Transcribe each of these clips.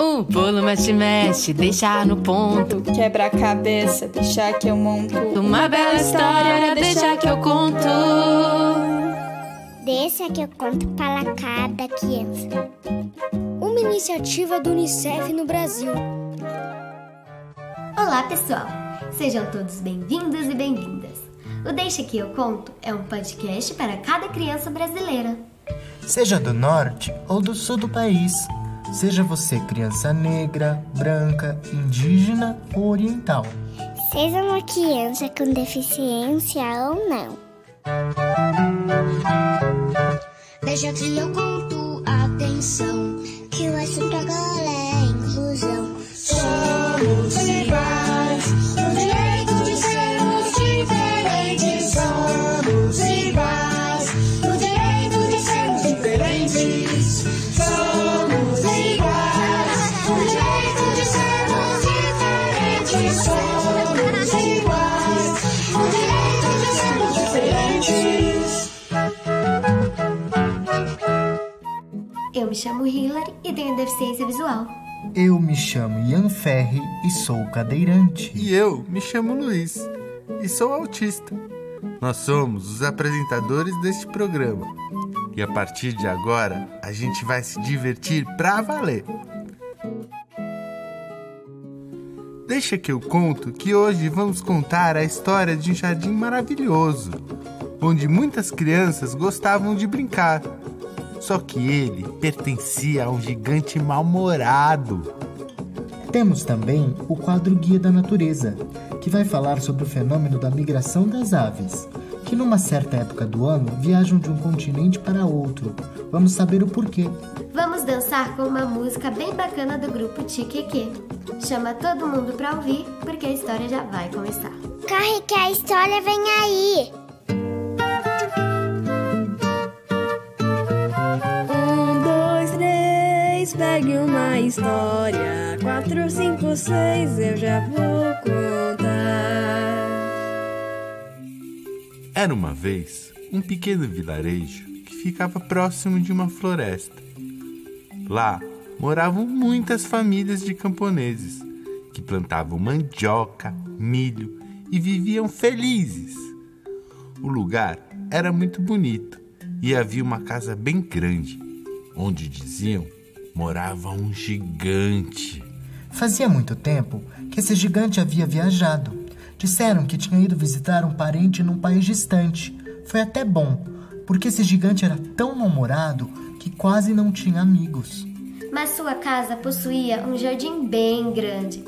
O bolo mexe, deixa no ponto. Quebra a cabeça, deixa que eu monto. Uma bela história, deixa que eu conto. Deixa que eu conto para cada criança. Uma iniciativa do Unicef no Brasil. Olá, pessoal! Sejam todos bem-vindos e bem-vindas. O Deixa que eu conto é um podcast para cada criança brasileira. Seja do norte ou do sul do país. Seja você criança negra, branca, indígena ou oriental. Seja uma criança com deficiência ou não. Deixa que eu conto, atenção, que o assunto agora é inclusão. Somos iguais, o direito de sermos diferentes. Somos iguais, o direito de sermos diferentes. Somos iguais, o direito de sermos diferentes. Somos iguais, o direito de sermos diferentes. Eu me chamo Hilary e tenho deficiência visual. Eu me chamo Ian Ferri e sou cadeirante. E eu me chamo Luiz e sou autista. Nós somos os apresentadores deste programa. E a partir de agora, a gente vai se divertir pra valer. Deixa que eu conto que hoje vamos contar a história de um jardim maravilhoso, onde muitas crianças gostavam de brincar. Só que ele pertencia a um gigante mal-humorado. Temos também o quadro Guia da Natureza, que vai falar sobre o fenômeno da migração das aves, que numa certa época do ano viajam de um continente para outro. Vamos saber o porquê. Vamos dançar com uma música bem bacana do grupo Tiqueque. Chama todo mundo pra ouvir, porque a história já vai começar. Corre que a história vem aí! 1, 2, 3, pegue uma história. 4, 5, 6, eu já vou contar. Era uma vez um pequeno vilarejo que ficava próximo de uma floresta. Lá moravam muitas famílias de camponeses que plantavam mandioca, milho e viviam felizes. O lugar era muito bonito e havia uma casa bem grande, onde diziam morava um gigante. Fazia muito tempo que esse gigante havia viajado. Disseram que tinha ido visitar um parente num país distante. Foi até bom, porque esse gigante era tão mal-humorado que quase não tinha amigos. Mas sua casa possuía um jardim bem grande.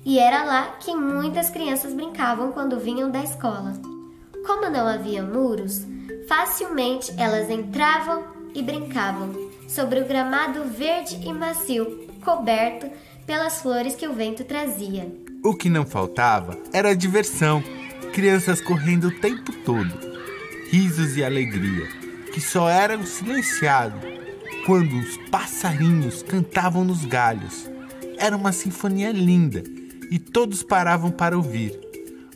E era lá que muitas crianças brincavam quando vinham da escola. Como não havia muros, facilmente elas entravam e brincavam sobre o gramado verde e macio, coberto pelas flores que o vento trazia. O que não faltava era a diversão, crianças correndo o tempo todo, risos e alegria, que só eram silenciados quando os passarinhos cantavam nos galhos. Era uma sinfonia linda e todos paravam para ouvir.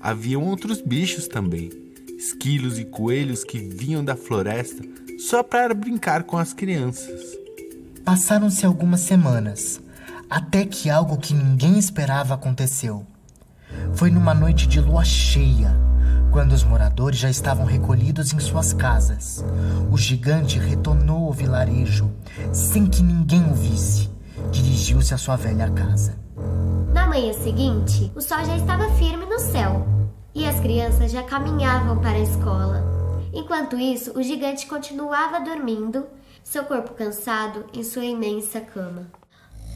Haviam outros bichos também, esquilos e coelhos que vinham da floresta só para brincar com as crianças. Passaram-se algumas semanas, até que algo que ninguém esperava aconteceu. Foi numa noite de lua cheia, quando os moradores já estavam recolhidos em suas casas. O gigante retornou ao vilarejo, sem que ninguém o visse. Dirigiu-se à sua velha casa. Na manhã seguinte, o sol já estava firme no céu e as crianças já caminhavam para a escola. Enquanto isso, o gigante continuava dormindo, seu corpo cansado em sua imensa cama.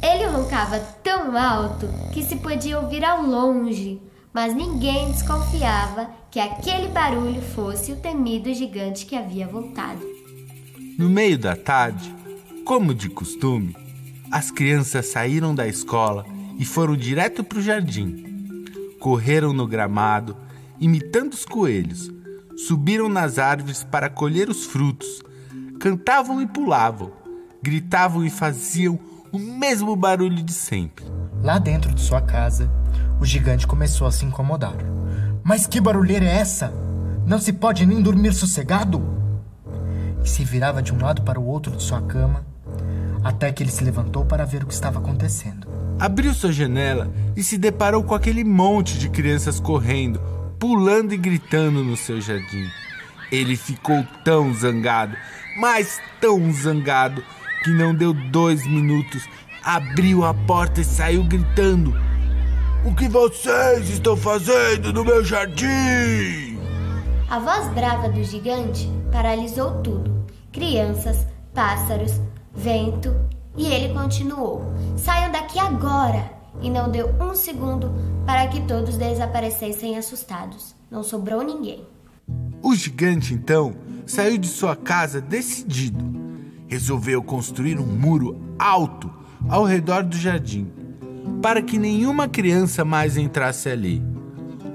Ele roncava tão alto que se podia ouvir ao longe, mas ninguém desconfiava que aquele barulho fosse o temido gigante que havia voltado. No meio da tarde, como de costume, as crianças saíram da escola e foram direto para o jardim. Correram no gramado, imitando os coelhos, subiram nas árvores para colher os frutos, cantavam e pulavam, gritavam e faziam o mesmo barulho de sempre. Lá dentro de sua casa, o gigante começou a se incomodar. Mas que barulheira é essa? Não se pode nem dormir sossegado? E se virava de um lado para o outro de sua cama. até que ele se levantou para ver o que estava acontecendo. Abriu sua janela e se deparou com aquele monte de crianças correndo, pulando e gritando no seu jardim. Ele ficou tão zangado, mas tão zangado, que não deu 2 minutos, abriu a porta e saiu gritando: "O que vocês estão fazendo no meu jardim?" A voz brava do gigante paralisou tudo. Crianças, pássaros, vento, e ele continuou: "Saiam daqui agora!" E não deu 1 segundo para que todos desaparecessem assustados. Não sobrou ninguém. O gigante, então, saiu de sua casa decidido. Resolveu construir um muro alto ao redor do jardim, para que nenhuma criança mais entrasse ali.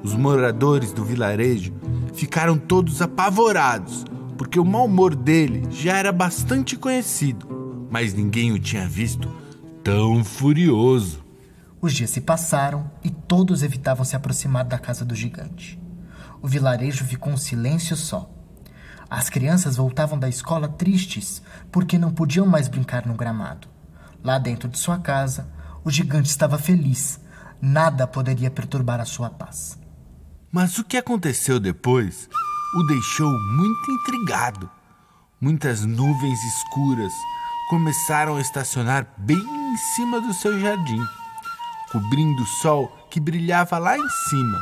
Os moradores do vilarejo ficaram todos apavorados, porque o mau humor dele já era bastante conhecido, mas ninguém o tinha visto tão furioso. Os dias se passaram e todos evitavam se aproximar da casa do gigante. O vilarejo ficou um silêncio só. As crianças voltavam da escola tristes porque não podiam mais brincar no gramado. Lá dentro de sua casa, o gigante estava feliz. Nada poderia perturbar a sua paz. Mas o que aconteceu depois o deixou muito intrigado. Muitas nuvens escuras começaram a estacionar bem em cima do seu jardim, cobrindo o sol que brilhava lá em cima.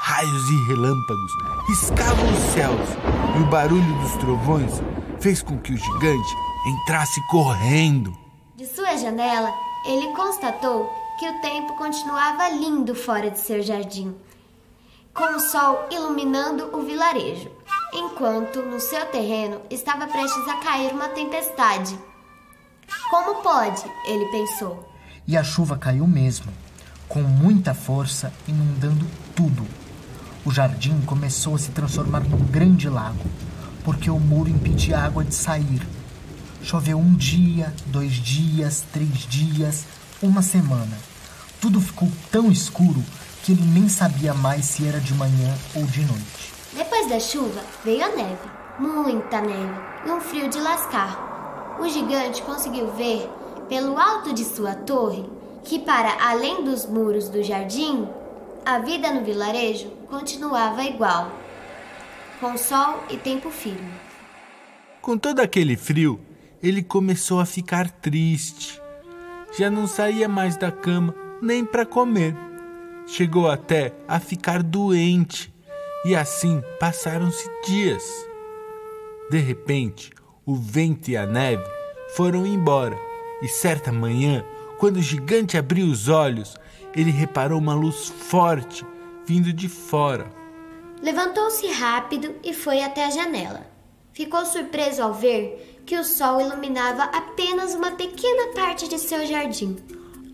Raios e relâmpagos riscavam os céus e o barulho dos trovões fez com que o gigante entrasse correndo. De sua janela, ele constatou que o tempo continuava lindo fora de seu jardim, com o sol iluminando o vilarejo, enquanto no seu terreno estava prestes a cair uma tempestade. Como pode? Ele pensou. E a chuva caiu mesmo, com muita força, inundando tudo. O jardim começou a se transformar num grande lago, porque o muro impedia a água de sair. Choveu 1 dia, 2 dias, 3 dias, 1 semana. Tudo ficou tão escuro que ele nem sabia mais se era de manhã ou de noite. Depois da chuva, veio a neve, muita neve, e um frio de lascar. O gigante conseguiu ver, pelo alto de sua torre, que para além dos muros do jardim, a vida no vilarejo continuava igual, com sol e tempo firme. Com todo aquele frio, ele começou a ficar triste. Já não saía mais da cama nem para comer. Chegou até a ficar doente e assim passaram-se dias. De repente, o vento e a neve foram embora e certa manhã, quando o gigante abriu os olhos, ele reparou uma luz forte vindo de fora. Levantou-se rápido e foi até a janela. Ficou surpreso ao ver que o sol iluminava apenas uma pequena parte de seu jardim,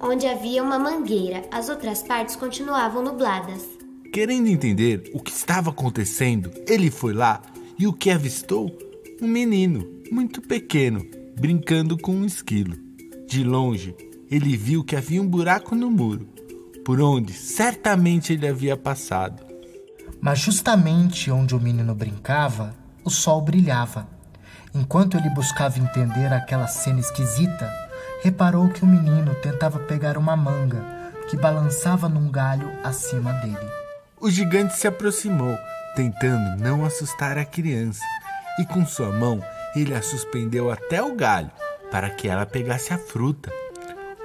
onde havia uma mangueira. As outras partes continuavam nubladas. Querendo entender o que estava acontecendo, ele foi lá e o que avistou? Um menino muito pequeno, brincando com um esquilo. De longe, ele viu que havia um buraco no muro, por onde certamente ele havia passado. Mas justamente onde o menino brincava, o sol brilhava. Enquanto ele buscava entender aquela cena esquisita, reparou que o menino tentava pegar uma manga que balançava num galho acima dele. O gigante se aproximou, tentando não assustar a criança, e com sua mão ele a suspendeu até o galho para que ela pegasse a fruta.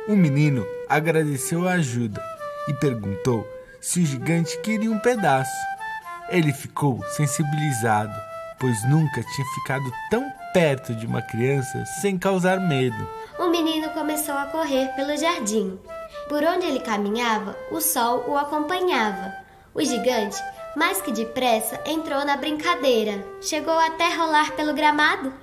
O menino agradeceu a ajuda e perguntou se o gigante queria um pedaço. Ele ficou sensibilizado, pois nunca tinha ficado tão perto de uma criança sem causar medo. O menino começou a correr pelo jardim. Por onde ele caminhava, o sol o acompanhava. O gigante, mais que depressa, entrou na brincadeira. Chegou até rolar pelo gramado.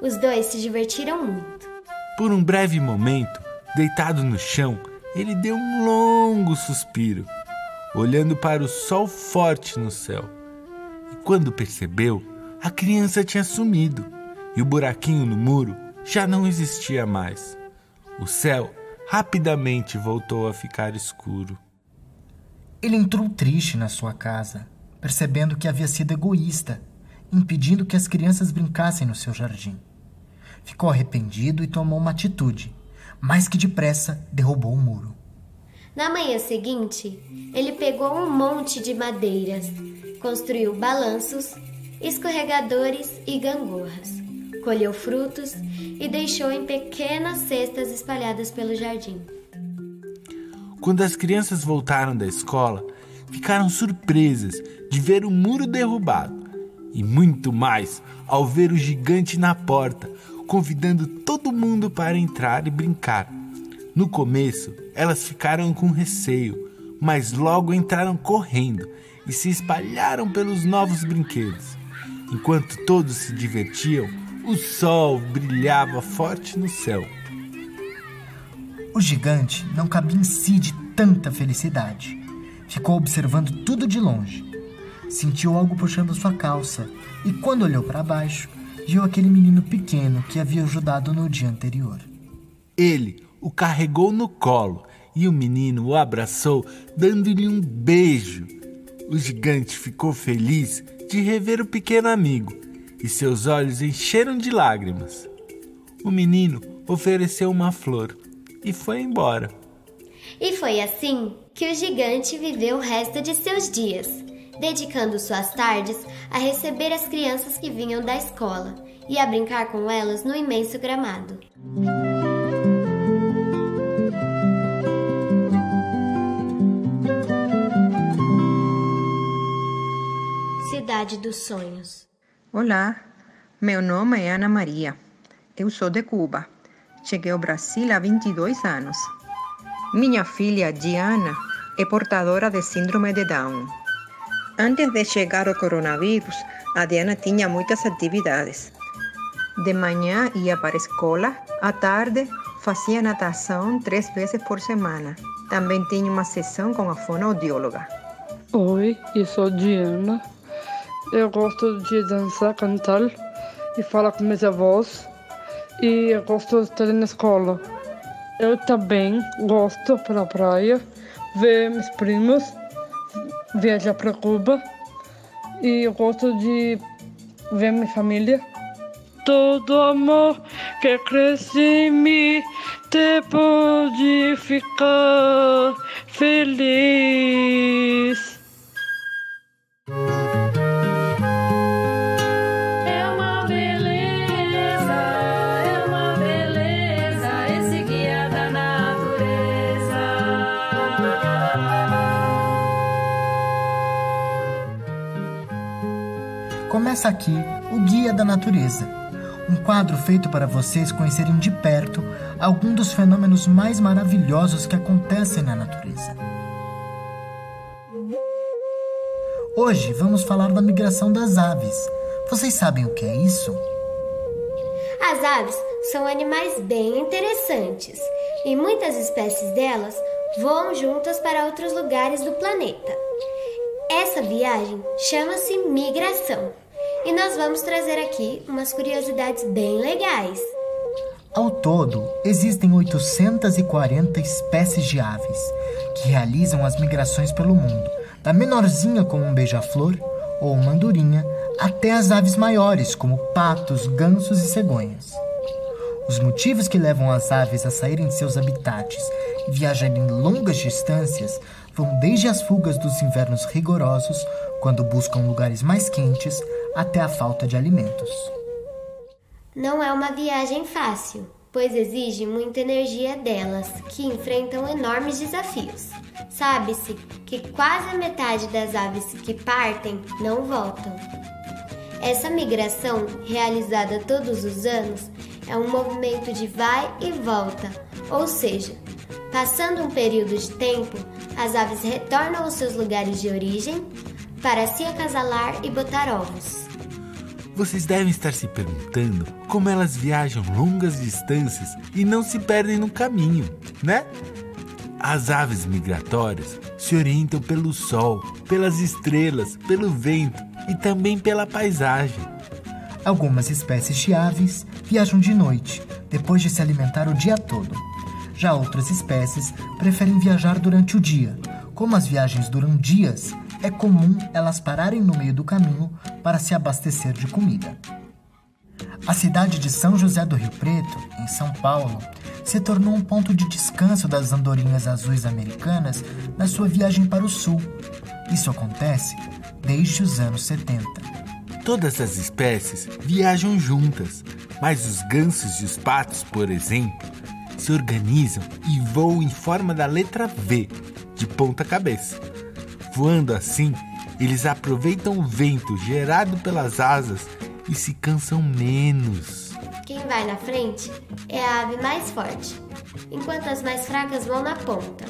Os dois se divertiram muito. Por um breve momento, deitado no chão, ele deu um longo suspiro, olhando para o sol forte no céu. E quando percebeu, a criança tinha sumido e o buraquinho no muro já não existia mais. O céu rapidamente voltou a ficar escuro. Ele entrou triste na sua casa, percebendo que havia sido egoísta, impedindo que as crianças brincassem no seu jardim. Ficou arrependido e tomou uma atitude. Mais que depressa, derrubou o muro. Na manhã seguinte, ele pegou um monte de madeiras, construiu balanços, escorregadores e gangorras, colheu frutos e deixou em pequenas cestas espalhadas pelo jardim. Quando as crianças voltaram da escola, ficaram surpresas de ver o muro derrubado e muito mais ao ver o gigante na porta, convidando todo mundo para entrar e brincar. No começo, elas ficaram com receio, mas logo entraram correndo e se espalharam pelos novos brinquedos. Enquanto todos se divertiam, o sol brilhava forte no céu. O gigante não cabia em si de tanta felicidade. Ficou observando tudo de longe. Sentiu algo puxando sua calça e, quando olhou para baixo, viu aquele menino pequeno que havia ajudado no dia anterior. Ele o carregou no colo e o menino o abraçou, dando-lhe um beijo. O gigante ficou feliz de rever o pequeno amigo e seus olhos encheram de lágrimas. O menino ofereceu uma flor e foi embora. E foi assim que o gigante viveu o resto de seus dias, dedicando suas tardes a receber as crianças que vinham da escola e a brincar com elas no imenso gramado. Cidade dos Sonhos. Olá, meu nome é Ana Maria. Eu sou de Cuba. Cheguei ao Brasil há 22 anos. Minha filha, Diana, é portadora de síndrome de Down. Antes de chegar ao coronavírus, a Diana tinha muitas atividades. De manhã ia para a escola, à tarde fazia natação 3 vezes por semana. Também tinha uma sessão com a fonoaudióloga. Oi, eu sou Diana. Eu gosto de dançar, cantar e falar com meus avós. E eu gosto de estar na escola. Eu também gosto para a praia, ver meus primos, viajar para Cuba. E eu gosto de ver minha família. Todo amor que cresce em mim te pode ficar feliz. Começa aqui o Guia da Natureza, um quadro feito para vocês conhecerem de perto algum dos fenômenos mais maravilhosos que acontecem na natureza. Hoje vamos falar da migração das aves. Vocês sabem o que é isso? As aves são animais bem interessantes e muitas espécies delas voam juntas para outros lugares do planeta. Essa viagem chama-se migração e nós vamos trazer aqui umas curiosidades bem legais. Ao todo, existem 840 espécies de aves que realizam as migrações pelo mundo, da menorzinha como um beija-flor ou uma andorinha até as aves maiores como patos, gansos e cegonhas. Os motivos que levam as aves a saírem de seus habitats e viajarem longas distâncias vão desde as fugas dos invernos rigorosos, quando buscam lugares mais quentes, até a falta de alimentos. Não é uma viagem fácil, pois exige muita energia delas, que enfrentam enormes desafios. Sabe-se que quase a metade das aves que partem não voltam. Essa migração, realizada todos os anos, é um movimento de vai e volta, ou seja, passando um período de tempo, as aves retornam aos seus lugares de origem para se acasalar e botar ovos. Vocês devem estar se perguntando como elas viajam longas distâncias e não se perdem no caminho, né? As aves migratórias se orientam pelo sol, pelas estrelas, pelo vento e também pela paisagem. Algumas espécies de aves viajam de noite, depois de se alimentar o dia todo. Já outras espécies preferem viajar durante o dia. Como as viagens duram dias, é comum elas pararem no meio do caminho para se abastecer de comida. A cidade de São José do Rio Preto, em São Paulo, se tornou um ponto de descanso das andorinhas azuis americanas na sua viagem para o sul. Isso acontece desde os anos 70. Todas as espécies viajam juntas, mas os gansos e os patos, por exemplo, se organizam e voam em forma da letra V, de ponta cabeça. Voando assim, eles aproveitam o vento gerado pelas asas e se cansam menos. Quem vai na frente é a ave mais forte, enquanto as mais fracas vão na ponta.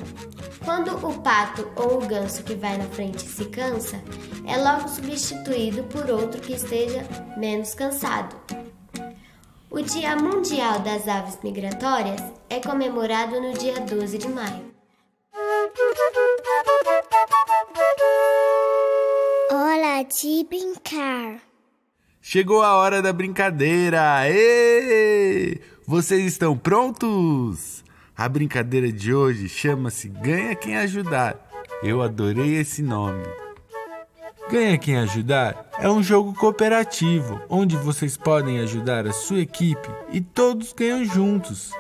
Quando o pato ou o ganso que vai na frente se cansa, é logo substituído por outro que esteja menos cansado. O Dia Mundial das Aves Migratórias é comemorado no dia 12 de maio. Hora de brincar. Chegou a hora da brincadeira! Êêê! Vocês estão prontos? A brincadeira de hoje chama-se Ganha Quem Ajudar. Eu adorei esse nome. Ganha Quem Ajudar é um jogo cooperativo, onde vocês podem ajudar a sua equipe e todos ganham juntos.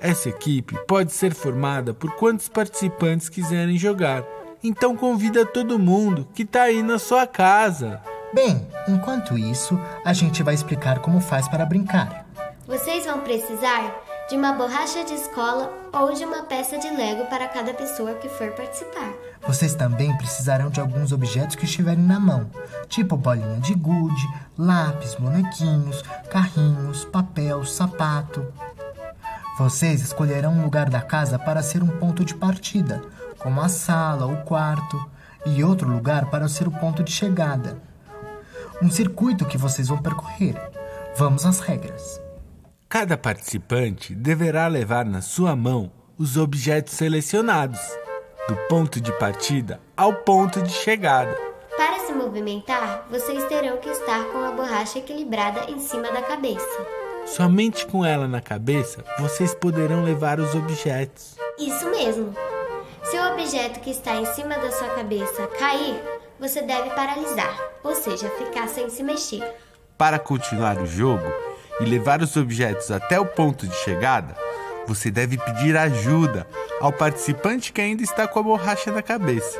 Essa equipe pode ser formada por quantos participantes quiserem jogar. Então convida todo mundo que está aí na sua casa. Bem, enquanto isso, a gente vai explicar como faz para brincar. Vocês vão precisar de uma borracha de escola ou de uma peça de Lego para cada pessoa que for participar. Vocês também precisarão de alguns objetos que estiverem na mão, tipo bolinha de gude, lápis, bonequinhos, carrinhos, papel, sapato. Vocês escolherão um lugar da casa para ser um ponto de partida, como a sala, o quarto, e outro lugar para ser o ponto de chegada. Um circuito que vocês vão percorrer. Vamos às regras. Cada participante deverá levar na sua mão os objetos selecionados, do ponto de partida ao ponto de chegada. Para se movimentar, vocês terão que estar com a borracha equilibrada em cima da cabeça. Somente com ela na cabeça, vocês poderão levar os objetos. Isso mesmo. Se o objeto que está em cima da sua cabeça cair, você deve paralisar, ou seja, ficar sem se mexer. Para continuar o jogo e levar os objetos até o ponto de chegada, você deve pedir ajuda ao participante que ainda está com a borracha na cabeça.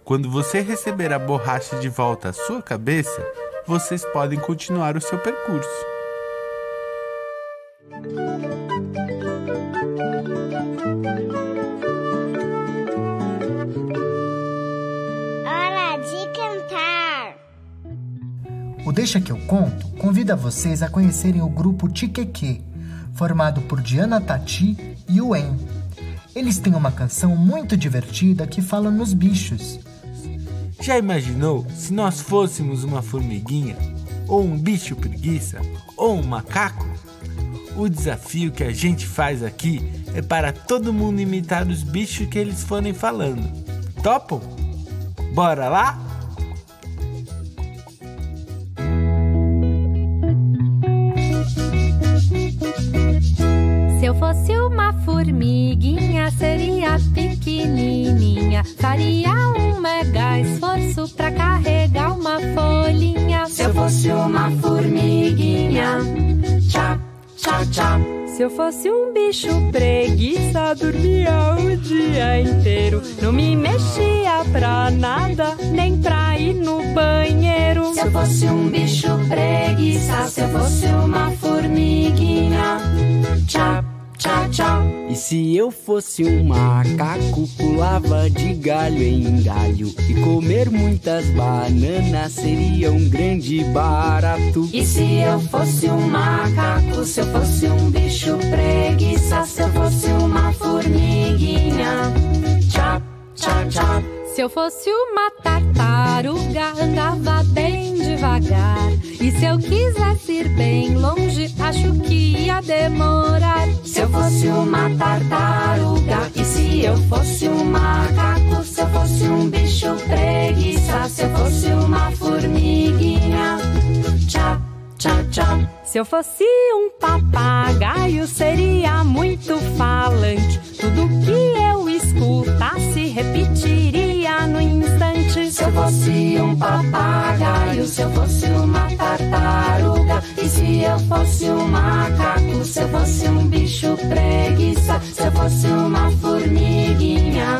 Quando você receber a borracha de volta à sua cabeça, vocês podem continuar o seu percurso. Hora de cantar. O Deixa Que Eu Conto convida vocês a conhecerem o grupo Tiqueque, formado por Diana Tati e Uen. Eles têm uma canção muito divertida que fala nos bichos. Já imaginou se nós fôssemos uma formiguinha, ou um bicho preguiça, ou um macaco? O desafio que a gente faz aqui é para todo mundo imitar os bichos que eles forem falando. Topam? Bora lá? Se eu fosse uma formiguinha, seria pequenininha. Faria um mega esforço pra carregar uma folhinha. Se eu fosse uma formiguinha, tchá, tchá, tchá. Se eu fosse um bicho preguiça, dormia o dia inteiro. Não me mexia pra nada, nem pra ir no banheiro. Se eu fosse um bicho preguiça, se eu fosse uma formiguinha, tchá, tchá, tchá. E se eu fosse um macaco, pulava de galho em galho. E comer muitas bananas seria um grande barato. E se eu fosse um macaco, se eu fosse um bicho preguiça, se eu fosse uma formiguinha, tchá, tchá, tchá. Se eu fosse uma tartaruga, andava bem devagar. E se eu quisesse ir bem longe, acho que ia demorar. Se eu fosse uma tartaruga, e se eu fosse um macaco, se eu fosse um bicho preguiça, se eu fosse uma formiguinha, tchá, tchá, tchá. Se eu fosse um papagaio, seria muito falante. Tudo que eu escutasse, repetiria no instante. Se eu fosse um papagaio, se eu fosse uma tartaruga, e se eu eu fosse um macaco, se eu fosse um bicho preguiça, se eu fosse uma formiguinha.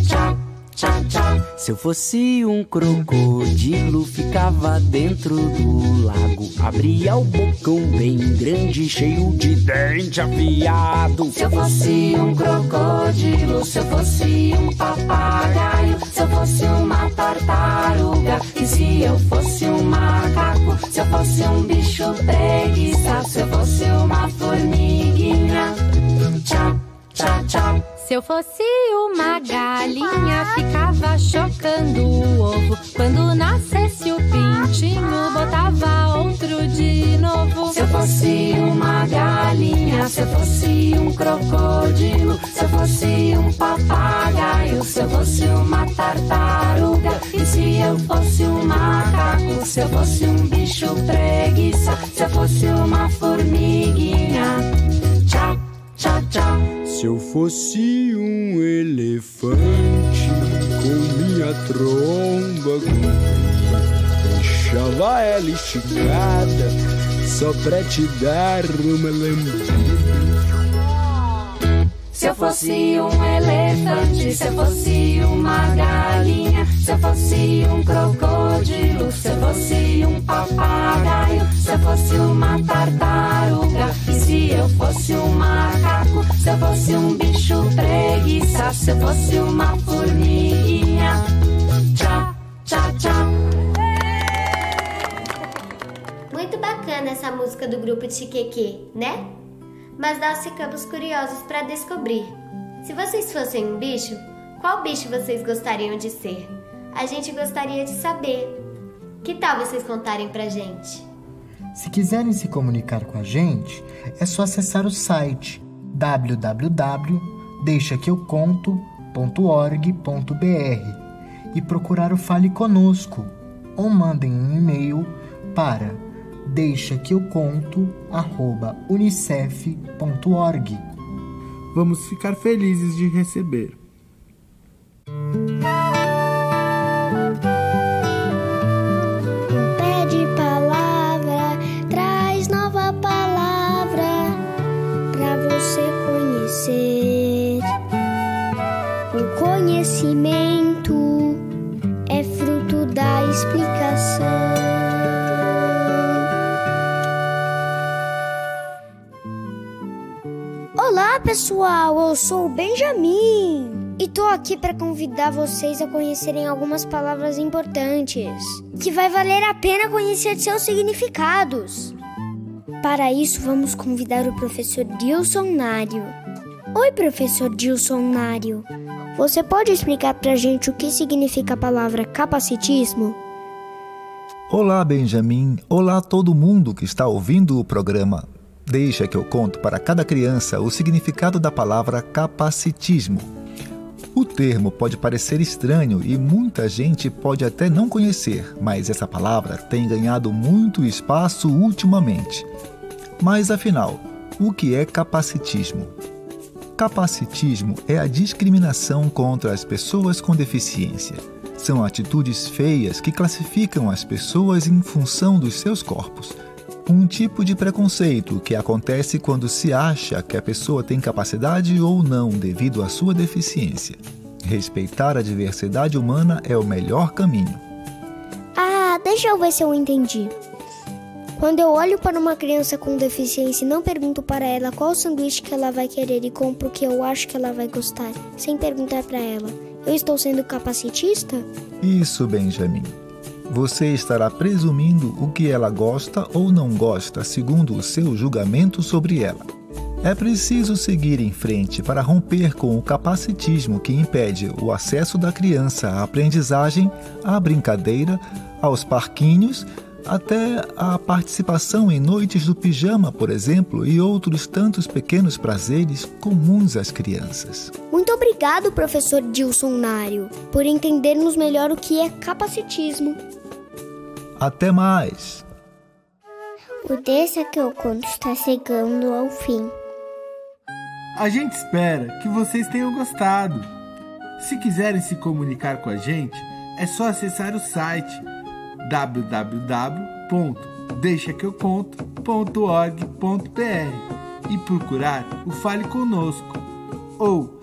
Tchau, tchau, tchau. Se eu fosse um crocodilo, ficava dentro do lago. Abria o bocão bem grande, cheio de dente afiado. Se eu fosse um crocodilo, se eu fosse um papagaio, se eu fosse uma tartaruga, e se eu fosse um macaco, se eu fosse um bicho preguiça, se eu fosse uma formiguinha. Tchau, tchau, tchau. Se eu fosse uma galinha, ficava chocando o ovo. Quando nascesse o pintinho, botava outro de novo. Se eu fosse uma galinha, se eu fosse um crocodilo, se eu fosse um papagaio, se eu fosse uma tartaruga, e se eu fosse um macaco, se eu fosse um bicho preguiça, se eu fosse uma formiguinha. Tchau, tchau, tchau. Se eu fosse um elefante, com minha tromba comprida, deixava ela esticada, só pra te dar uma lambida. Se eu fosse um elefante, se eu fosse uma galinha, se eu fosse um crocodilo, se eu fosse um papagaio, se eu fosse uma tartaruga, e se eu fosse um macaco, se eu fosse um bicho preguiça, se eu fosse uma formiguinha. Tchau, tchau, tchau. Muito bacana essa música do grupo Tiqueque, né? Mas nós ficamos curiosos para descobrir. Se vocês fossem um bicho, qual bicho vocês gostariam de ser? A gente gostaria de saber. Que tal vocês contarem pra gente? Se quiserem se comunicar com a gente, é só acessar o site www.deixaqueuconto.org.br e procurar o Fale Conosco, ou mandem um e-mail para deixaqueuconto@unicef.org. Vamos ficar felizes de receber. Pede palavra, traz nova palavra pra você conhecer. O conhecimento é fruto da explicação. Olá pessoal, eu sou o Benjamin e tô aqui para convidar vocês a conhecerem algumas palavras importantes, que vai valer a pena conhecer seus significados. Para isso, vamos convidar o professor Dilson Nário. Oi, professor Dilson Nário, você pode explicar pra gente o que significa a palavra capacitismo? Olá, Benjamin. Olá a todo mundo que está ouvindo o programa. Deixa que eu conto para cada criança o significado da palavra capacitismo. O termo pode parecer estranho e muita gente pode até não conhecer, mas essa palavra tem ganhado muito espaço ultimamente. Mas afinal, o que é capacitismo? Capacitismo é a discriminação contra as pessoas com deficiência. São atitudes feias que classificam as pessoas em função dos seus corpos. Um tipo de preconceito que acontece quando se acha que a pessoa tem capacidade ou não devido à sua deficiência. Respeitar a diversidade humana é o melhor caminho. Ah, deixa eu ver se eu entendi. Quando eu olho para uma criança com deficiência e não pergunto para ela qual sanduíche que ela vai querer e compro o que eu acho que ela vai gostar, sem perguntar para ela, eu estou sendo capacitista? Isso, Benjamin. Você estará presumindo o que ela gosta ou não gosta, segundo o seu julgamento sobre ela. É preciso seguir em frente para romper com o capacitismo que impede o acesso da criança à aprendizagem, à brincadeira, aos parquinhos, até a participação em noites do pijama, por exemplo, e outros tantos pequenos prazeres comuns às crianças. Muito obrigado, professor Dilson Nário, por entendermos melhor o que é capacitismo. Até mais! O Deixa que eu conto está chegando ao fim. A gente espera que vocês tenham gostado. Se quiserem se comunicar com a gente, é só acessar o site www.deixaqueuconto.org.br e procurar o Fale Conosco. Ou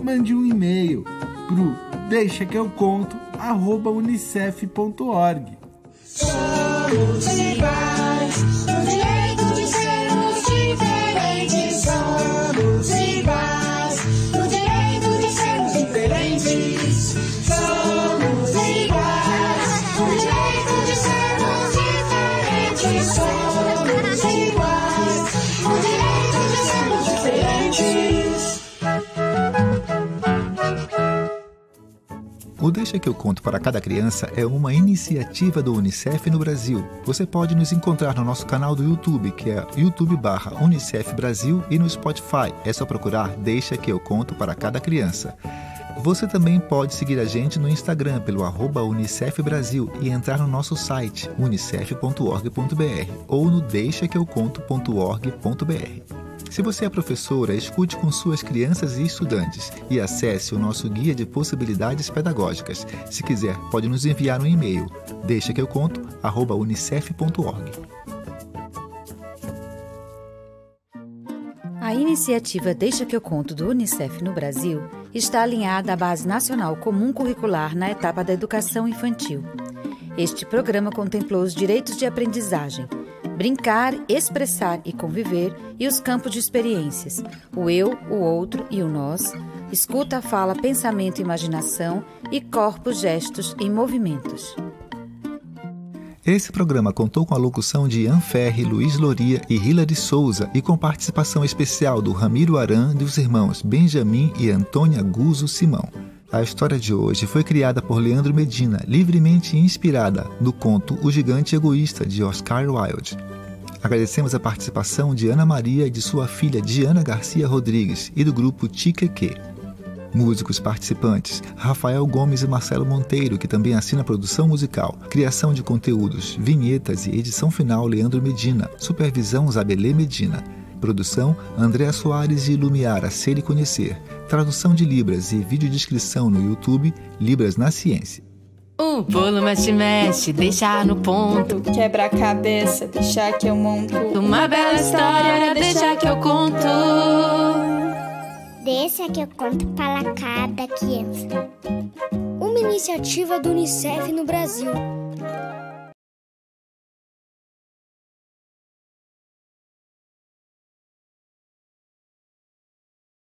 mande um e-mail pro deixaqueuconto@unicef.org. Somos iguais, o direito de sermos diferentes. Somos iguais, o direito de sermos diferentes. Somos iguais, o direito de sermos diferentes. Somos iguais, o direito de sermos diferentes. O Deixa que eu conto para cada criança é uma iniciativa do Unicef no Brasil. Você pode nos encontrar no nosso canal do YouTube, que é youtube.com/Unicef Brasil, e no Spotify. É só procurar Deixa que eu conto para cada criança. Você também pode seguir a gente no Instagram pelo @Unicef Brasil e entrar no nosso site unicef.org.br ou no deixaqueuconto.org.br. Se você é professora, escute com suas crianças e estudantes e acesse o nosso guia de possibilidades pedagógicas. Se quiser, pode nos enviar um e-mail, deixaqueuconto@unicef.org. A iniciativa Deixa que eu conto do Unicef no Brasil está alinhada à Base Nacional Comum Curricular na etapa da educação infantil. Este programa contemplou os direitos de aprendizagem, brincar, expressar e conviver, e os campos de experiências, o eu, o outro e o nós, escuta, fala, pensamento e imaginação, e corpos, gestos e movimentos. Esse programa contou com a locução de Ian Ferri, Luiz Loria e Hilary Souza e com participação especial do Ramiro Aran e dos irmãos Benjamin e Antônia Guzzo Simão. A história de hoje foi criada por Leandro Medina, livremente inspirada no conto O Gigante Egoísta, de Oscar Wilde. Agradecemos a participação de Ana Maria e de sua filha Diana Garcia Rodrigues e do grupo Tiqueque. Músicos participantes: Rafael Gomes e Marcelo Monteiro, que também assina a produção musical, criação de conteúdos, vinhetas e edição final Leandro Medina, supervisão Zabelê Medina. Produção Andréa Soares e Lumiara Ser e Conhecer. Tradução de Libras e videodescrição no YouTube Libras na Ciência. O bolo mexe, deixa no ponto. Quebra a cabeça, deixa que eu monto. Uma bela história, deixa que eu conto. Deixa que eu conto para cada criança. Uma iniciativa do Unicef no Brasil.